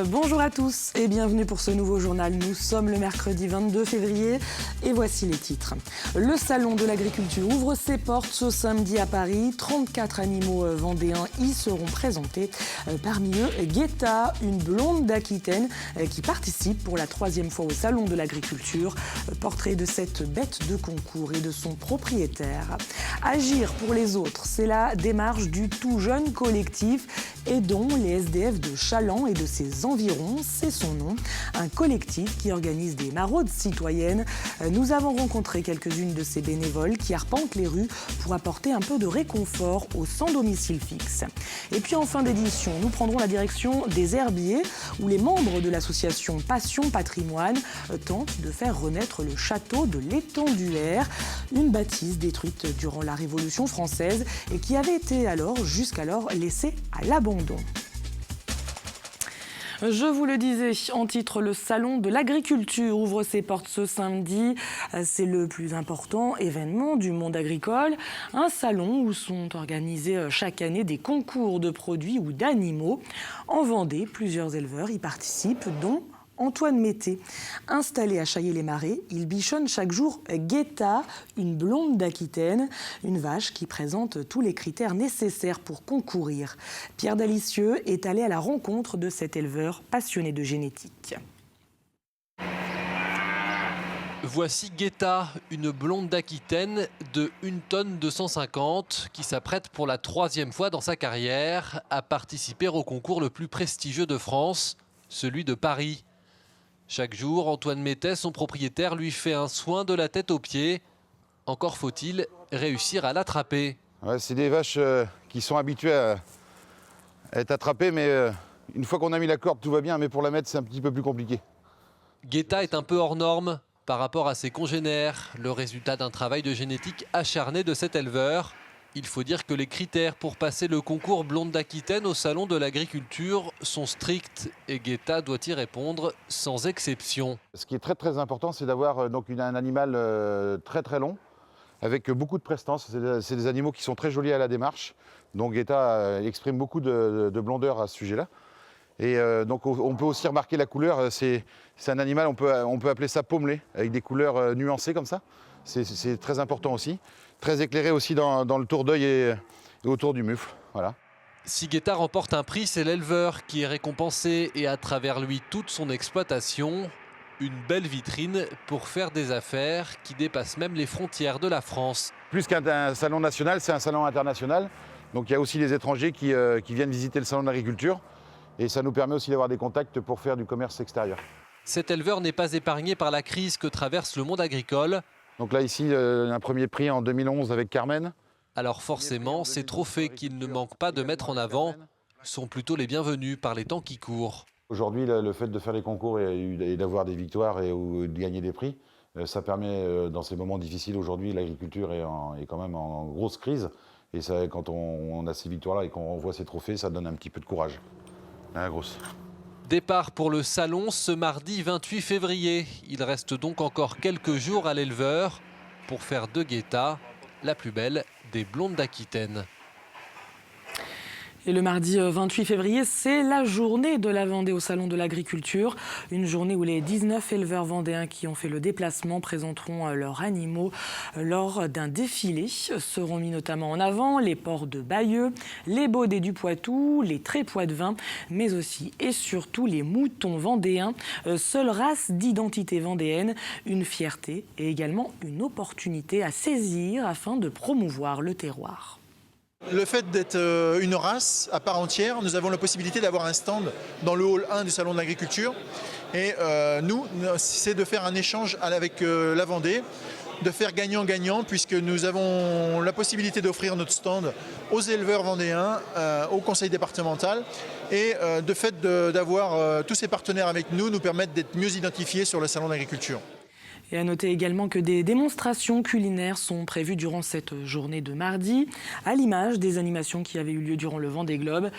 Bonjour à tous et bienvenue pour ce nouveau journal. Nous sommes le mercredi 22 février et voici les titres. Le salon de l'agriculture ouvre ses portes ce samedi à Paris. 34 animaux vendéens y seront présentés. Parmi eux, Guetta, une blonde d'Aquitaine qui participe pour la 3e fois au salon de l'agriculture. Portrait de cette bête de concours et de son propriétaire. Agir pour les autres, c'est la démarche du tout jeune collectif Aidons les SDF de Chaland et de ses environs, c'est son nom. Un collectif qui organise des maraudes citoyennes. Nous avons rencontré quelques-unes de ces bénévoles qui arpentent les rues pour apporter un peu de réconfort aux sans domicile fixe. Et puis en fin d'édition, nous prendrons la direction des herbiers où les membres de l'association Passion Patrimoine tentent de faire renaître le château de l'Étenduère, une bâtisse détruite durant la Révolution française et qui avait été jusqu'alors laissée à l'abandon. Je vous le disais en titre, le salon de l'agriculture ouvre ses portes ce samedi. C'est le plus important événement du monde agricole. Un salon où sont organisés chaque année des concours de produits ou d'animaux. En Vendée, plusieurs éleveurs y participent, dont Antoine Mété. Installé à Chaillé-les-Marais, il bichonne chaque jour Guetta, une blonde d'Aquitaine, une vache qui présente tous les critères nécessaires pour concourir. Pierre Dalicieux est allé à la rencontre de cet éleveur passionné de génétique. Voici Guetta, une blonde d'Aquitaine de 1 tonne 250 qui s'apprête pour la 3e fois dans sa carrière à participer au concours le plus prestigieux de France, celui de Paris. Chaque jour, Antoine Métet, son propriétaire, lui fait un soin de la tête aux pieds. Encore faut-il réussir à l'attraper. Ouais, c'est des vaches qui sont habituées à être attrapées, mais une fois qu'on a mis la corde, tout va bien, mais pour la mettre, c'est un petit peu plus compliqué. Guetta est un peu hors norme par rapport à ses congénères, le résultat d'un travail de génétique acharné de cet éleveur. Il faut dire que les critères pour passer le concours blonde d'Aquitaine au salon de l'agriculture sont stricts et Guetta doit y répondre sans exception. Ce qui est très très important, c'est d'avoir un animal très très long, avec beaucoup de prestance. C'est des animaux qui sont très jolis à la démarche. Donc Guetta exprime beaucoup de blondeur à ce sujet-là. Et donc on peut aussi remarquer la couleur. C'est un animal, on peut appeler ça pommelé, avec des couleurs nuancées comme ça. C'est très important aussi. Très éclairé aussi dans le tour d'œil et autour du mufle. Voilà. Si Guetta remporte un prix, c'est l'éleveur qui est récompensé et à travers lui toute son exploitation. Une belle vitrine pour faire des affaires qui dépassent même les frontières de la France. Plus qu'un salon national, c'est un salon international. Donc il y a aussi les étrangers qui viennent visiter le salon de l'agriculture. Et ça nous permet aussi d'avoir des contacts pour faire du commerce extérieur. Cet éleveur n'est pas épargné par la crise que traverse le monde agricole. Donc là, ici, un premier prix en 2011 avec Carmen. Alors forcément, ces trophées qu'il ne manque pas de mettre en avant sont plutôt les bienvenus par les temps qui courent. Aujourd'hui, le fait de faire les concours et d'avoir des victoires et de gagner des prix, ça permet, dans ces moments difficiles aujourd'hui, l'agriculture est quand même en grosse crise. Et ça, quand on a ces victoires-là et qu'on voit ces trophées, ça donne un petit peu de courage. La grosse. Départ pour le salon ce mardi 28 février. Il reste donc encore quelques jours à l'éleveur pour faire de Guetta la plus belle des blondes d'Aquitaine. Et le mardi 28 février, c'est la journée de la Vendée au Salon de l'Agriculture. Une journée où les 19 éleveurs vendéens qui ont fait le déplacement présenteront leurs animaux lors d'un défilé. Seront mis notamment en avant les porcs de Bayeux, les baudets du Poitou, les trépois de vin, mais aussi et surtout les moutons vendéens, seule race d'identité vendéenne, une fierté et également une opportunité à saisir afin de promouvoir le terroir. Le fait d'être une race à part entière, nous avons la possibilité d'avoir un stand dans le hall 1 du Salon de l'Agriculture. Et nous, c'est de faire un échange avec la Vendée, de faire gagnant-gagnant, puisque nous avons la possibilité d'offrir notre stand aux éleveurs vendéens, au conseil départemental. Et de fait d'avoir tous ces partenaires avec nous permettent d'être mieux identifiés sur le Salon de l'Agriculture. Et à noter également que des démonstrations culinaires sont prévues durant cette journée de mardi, à l'image des animations qui avaient eu lieu durant le Vendée Globe.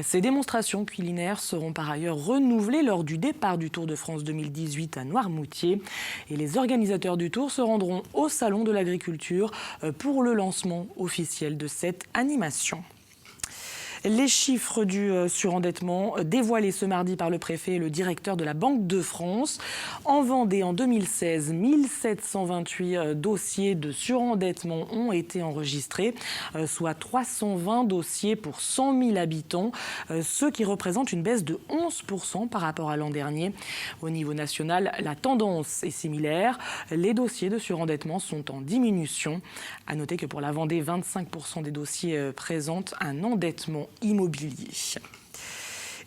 Ces démonstrations culinaires seront par ailleurs renouvelées lors du départ du Tour de France 2018 à Noirmoutier. Et les organisateurs du Tour se rendront au Salon de l'Agriculture pour le lancement officiel de cette animation. Les chiffres du surendettement dévoilés ce mardi par le préfet et le directeur de la Banque de France. En Vendée, en 2016, 1728 dossiers de surendettement ont été enregistrés, soit 320 dossiers pour 100 000 habitants, ce qui représente une baisse de 11% par rapport à l'an dernier. Au niveau national, la tendance est similaire. Les dossiers de surendettement sont en diminution. À noter que pour la Vendée, 25% des dossiers présentent un endettement immobilier.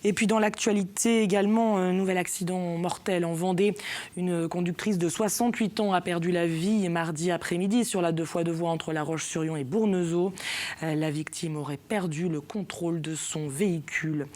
Et puis dans l'actualité également, un nouvel accident mortel en Vendée. Une conductrice de 68 ans a perdu la vie mardi après-midi sur la 2x2 voies entre La Roche-sur-Yon et Bournezeau. La victime aurait perdu le contrôle de son véhicule.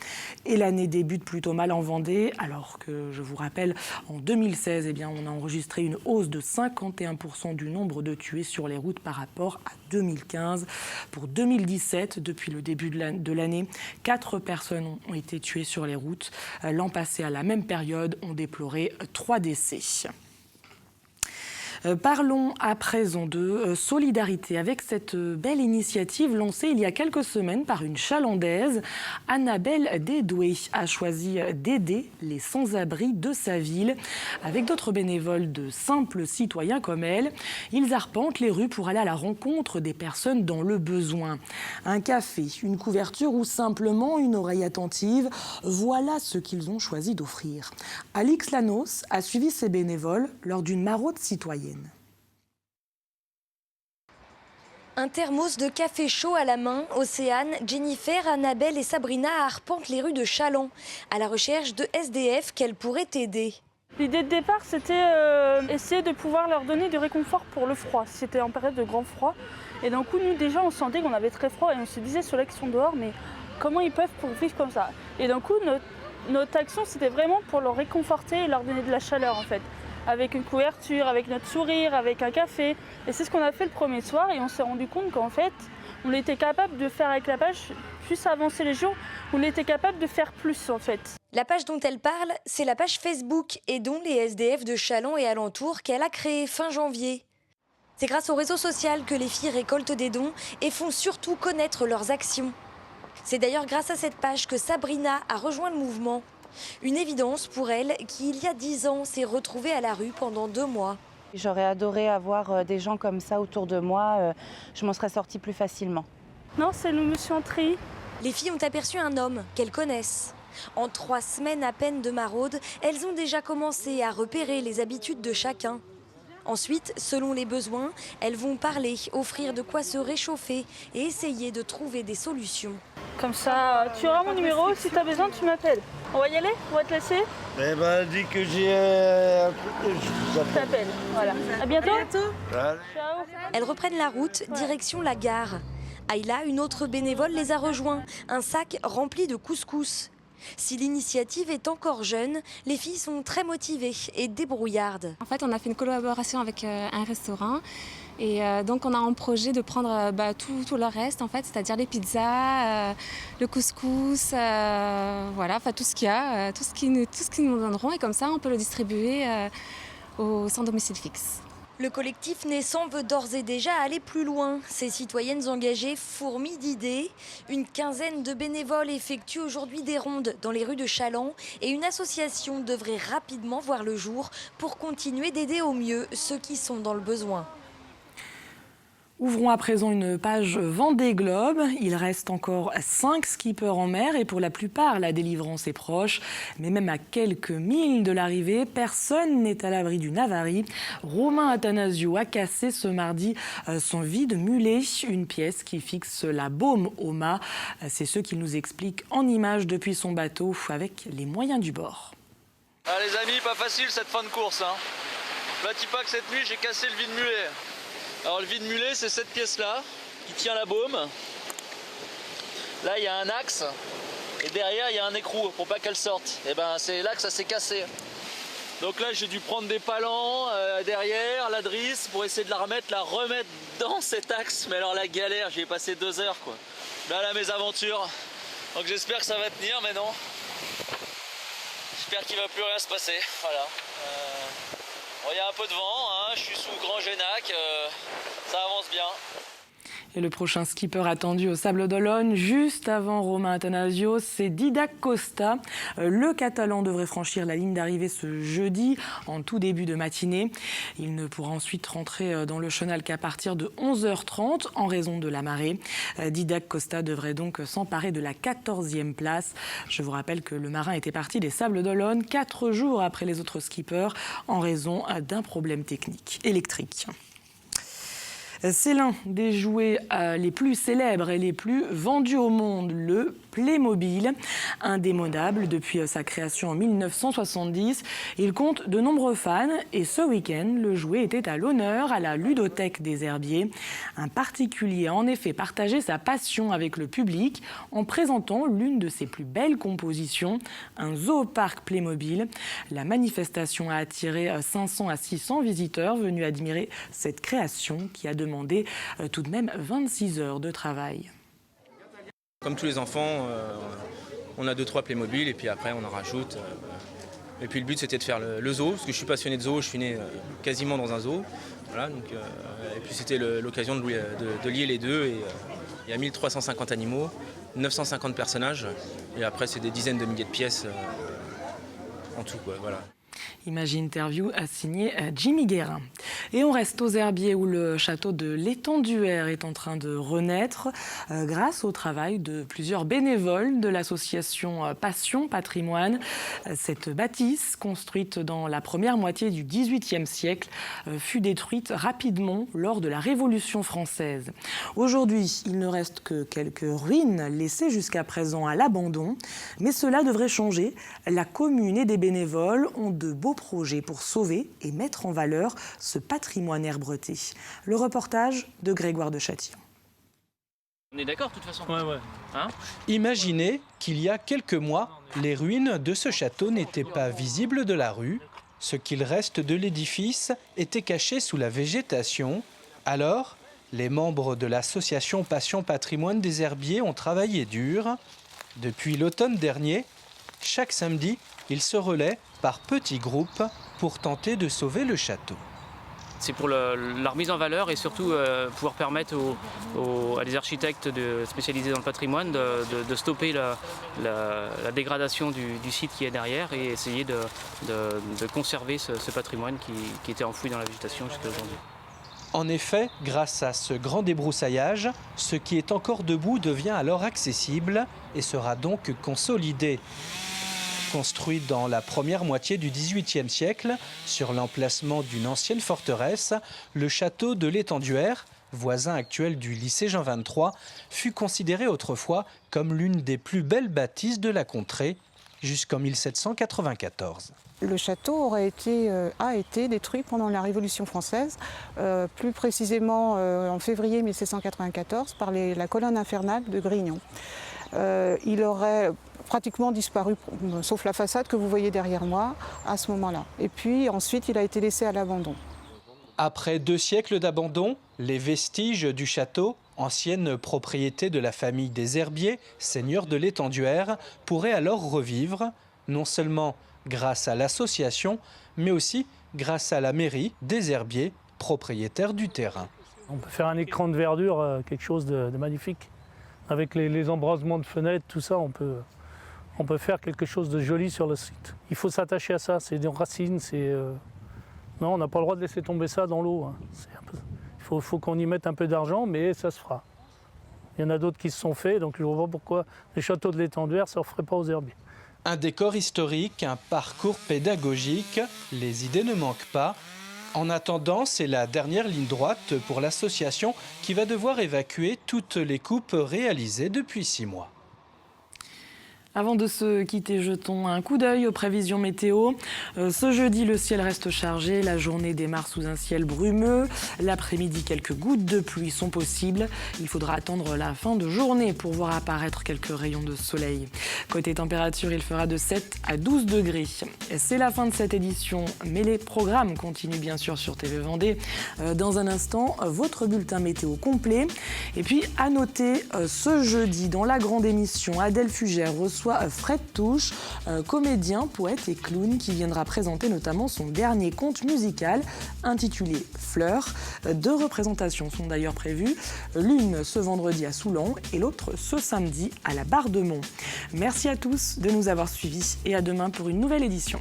Et l'année débute plutôt mal en Vendée, alors que, je vous rappelle, en 2016, on a enregistré une hausse de 51% du nombre de tués sur les routes par rapport à 2015. Pour 2017, depuis le début de l'année, 4 personnes ont été tuées sur les routes. L'an passé, à la même période, on déplorait 3 décès. Parlons à présent de solidarité avec cette belle initiative lancée il y a quelques semaines par une Chalandaise. Annabelle Dédoué a choisi d'aider les sans-abri de sa ville. Avec d'autres bénévoles, de simples citoyens comme elle, ils arpentent les rues pour aller à la rencontre des personnes dans le besoin. Un café, une couverture ou simplement une oreille attentive, voilà ce qu'ils ont choisi d'offrir. Alix Lanos a suivi ces bénévoles lors d'une maraude citoyenne. Un thermos de café chaud à la main, Océane, Jennifer, Annabelle et Sabrina arpentent les rues de Challans, à la recherche de SDF qu'elles pourraient aider. L'idée de départ, c'était essayer de pouvoir leur donner du réconfort pour le froid. C'était en période de grand froid. Et d'un coup, nous, déjà, on sentait qu'on avait très froid et on se disait, ceux-là qui sont dehors, mais comment ils peuvent pour vivre comme ça? Et d'un coup, notre action, c'était vraiment pour leur réconforter et leur donner de la chaleur, en fait. Avec une couverture, avec notre sourire, avec un café. Et c'est ce qu'on a fait le premier soir et on s'est rendu compte qu'en fait, on était capable de faire avec la page, plus avancer les jours, on était capable de faire plus en fait. La page dont elle parle, c'est la page Facebook et dont les SDF de Challans et alentours qu'elle a créée fin janvier. C'est grâce au réseau social que les filles récoltent des dons et font surtout connaître leurs actions. C'est d'ailleurs grâce à cette page que Sabrina a rejoint le mouvement. Une évidence pour elle qui, il y a 10 ans, s'est retrouvée à la rue pendant 2 mois. J'aurais adoré avoir des gens comme ça autour de moi. Je m'en serais sortie plus facilement. Non, c'est le monsieur en tri. Les filles ont aperçu un homme qu'elles connaissent. En 3 semaines à peine de maraude, elles ont déjà commencé à repérer les habitudes de chacun. Ensuite, selon les besoins, elles vont parler, offrir de quoi se réchauffer et essayer de trouver des solutions. Comme ça, tu auras mon numéro, si tu as besoin, tu m'appelles. On va y aller? On va te laisser? Eh ben, dis que j'ai un truc, je Je t'appelle, voilà. À bientôt. Allez. Ciao. Elles reprennent la route, direction la gare. Ayla, une autre bénévole, les a rejoints. Un sac rempli de couscous. Si l'initiative est encore jeune, les filles sont très motivées et débrouillardes. En fait, on a fait une collaboration avec un restaurant et donc on a en projet de prendre tout le reste, en fait, c'est-à-dire les pizzas, le couscous, voilà, enfin tout ce qu'il y a, tout ce qu'ils nous donneront et comme ça on peut le distribuer aux sans domicile fixe. Le collectif naissant veut d'ores et déjà aller plus loin. Ces citoyennes engagées fourmillent d'idées. Une quinzaine de bénévoles effectuent aujourd'hui des rondes dans les rues de Challans et une association devrait rapidement voir le jour pour continuer d'aider au mieux ceux qui sont dans le besoin. Ouvrons à présent une page Vendée Globe. Il reste encore 5 skippers en mer et pour la plupart, la délivrance est proche. Mais même à quelques milles de l'arrivée, personne n'est à l'abri d'une avarie. Romain Athanasio a cassé ce mardi son vide-mulet, une pièce qui fixe la baume au mât. C'est ce qu'il nous explique en images depuis son bateau avec les moyens du bord. Ah, les amis, pas facile cette fin de course. Là, dis pas que cette nuit, j'ai cassé le vide-mulet. Alors le vide-mulet, c'est cette pièce-là qui tient la baume. Là, il y a un axe et derrière, il y a un écrou pour pas qu'elle sorte. Et ben, c'est là que ça s'est cassé. Donc là, j'ai dû prendre des palans derrière, la drisse, pour essayer de la remettre dans cet axe. Mais alors la galère, j'y ai passé 2 heures quoi. Là, mes aventures. Donc j'espère que ça va tenir, mais non. J'espère qu'il va plus rien se passer. Voilà. Il y a un peu de vent, je suis sous Grand Génac, ça avance bien. Et le prochain skipper attendu au Sables d'Olonne, juste avant Romain Athanasios, c'est Didac Costa. Le Catalan devrait franchir la ligne d'arrivée ce jeudi, en tout début de matinée. Il ne pourra ensuite rentrer dans le chenal qu'à partir de 11h30 en raison de la marée. Didac Costa devrait donc s'emparer de la 14e place. Je vous rappelle que le marin était parti des Sables d'Olonne 4 jours après les autres skippers en raison d'un problème technique électrique. C'est l'un des jouets les plus célèbres et les plus vendus au monde, le Playmobil. Indémodable depuis sa création en 1970, il compte de nombreux fans et ce week-end, le jouet était à l'honneur à la ludothèque des Herbiers. Un particulier a en effet partagé sa passion avec le public en présentant l'une de ses plus belles compositions, un zooparc Playmobil. La manifestation a attiré 500 à 600 visiteurs venus admirer cette création qui a demandé tout de même 26 heures de travail. Comme tous les enfants, on a 2-3 Playmobil et puis après on en rajoute. Et puis le but c'était de faire le zoo, parce que je suis passionné de zoo, je suis né quasiment dans un zoo. Voilà, donc, et puis c'était l'occasion de lier les deux. Et, il y a 1350 animaux, 950 personnages et après c'est des dizaines de milliers de pièces en tout, quoi, voilà. Image interview signée Jimmy Guérin. Et on reste aux Herbiers où le château de l'Étenduère est en train de renaître grâce au travail de plusieurs bénévoles de l'association Passion Patrimoine. Cette bâtisse, construite dans la première moitié du XVIIIe siècle, fut détruite rapidement lors de la Révolution française. Aujourd'hui, il ne reste que quelques ruines laissées jusqu'à présent à l'abandon, mais cela devrait changer. La commune et des bénévoles ont de beaux projets pour sauver et mettre en valeur ce patrimoine herbreté. Le reportage de Grégoire de Châtillon. On est d'accord de toute façon. Ouais. Hein ? Imaginez qu'il y a quelques mois, les ruines de ce château n'étaient pas visibles de la rue. Ce qu'il reste de l'édifice était caché sous la végétation. Alors, les membres de l'association Passion Patrimoine des Herbiers ont travaillé dur. Depuis l'automne dernier, chaque samedi, ils se relaient par petits groupes pour tenter de sauver le château. C'est pour la remise en valeur et surtout pouvoir permettre à des architectes spécialisés dans le patrimoine de stopper la dégradation du site qui est derrière et essayer de conserver ce patrimoine qui était enfoui dans la végétation jusqu'à aujourd'hui. En effet, grâce à ce grand débroussaillage, ce qui est encore debout devient alors accessible et sera donc consolidé. Construit dans la première moitié du XVIIIe siècle, sur l'emplacement d'une ancienne forteresse, le château de l'Étenduère, voisin actuel du lycée Jean XXIII, fut considéré autrefois comme l'une des plus belles bâtisses de la contrée, jusqu'en 1794. Le château a été détruit pendant la Révolution française, plus précisément en février 1794 par la colonne infernale de Grignon. Il aurait pratiquement disparu, sauf la façade que vous voyez derrière moi, à ce moment-là. Et puis ensuite, il a été laissé à l'abandon. Après 2 siècles d'abandon, les vestiges du château, ancienne propriété de la famille des Herbiers, seigneurs de l'Étenduère, pourraient alors revivre, non seulement grâce à l'association, mais aussi grâce à la mairie des Herbiers, propriétaires du terrain. On peut faire un écran de verdure, quelque chose de magnifique. Avec les embrasements de fenêtres, tout ça, on peut faire quelque chose de joli sur le site. Il faut s'attacher à ça, c'est des racines, non, on n'a pas le droit de laisser tomber ça dans l'eau. Il faut qu'on y mette un peu d'argent, mais ça se fera. Il y en a d'autres qui se sont faits, donc je ne vois pas pourquoi les châteaux de l'Étenduère ne se referaient pas aux Herbiers. Un décor historique, un parcours pédagogique, les idées ne manquent pas. En attendant, c'est la dernière ligne droite pour l'association qui va devoir évacuer toutes les coupes réalisées depuis 6 mois. Avant de se quitter, jetons un coup d'œil aux prévisions météo. Ce jeudi, le ciel reste chargé. La journée démarre sous un ciel brumeux. L'après-midi, quelques gouttes de pluie sont possibles. Il faudra attendre la fin de journée pour voir apparaître quelques rayons de soleil. Côté température, il fera de 7 à 12 degrés. C'est la fin de cette édition, mais les programmes continuent bien sûr sur TV Vendée. Dans un instant, votre bulletin météo complet. Et puis, à noter, ce jeudi, dans la grande émission, Adèle Fugère reçoit reçoit Fred Touche, comédien, poète et clown qui viendra présenter notamment son dernier conte musical intitulé Fleurs. 2 représentations sont d'ailleurs prévues, l'une ce vendredi à Soulan et l'autre ce samedi à la Barre de Mont. Merci à tous de nous avoir suivis et à demain pour une nouvelle édition.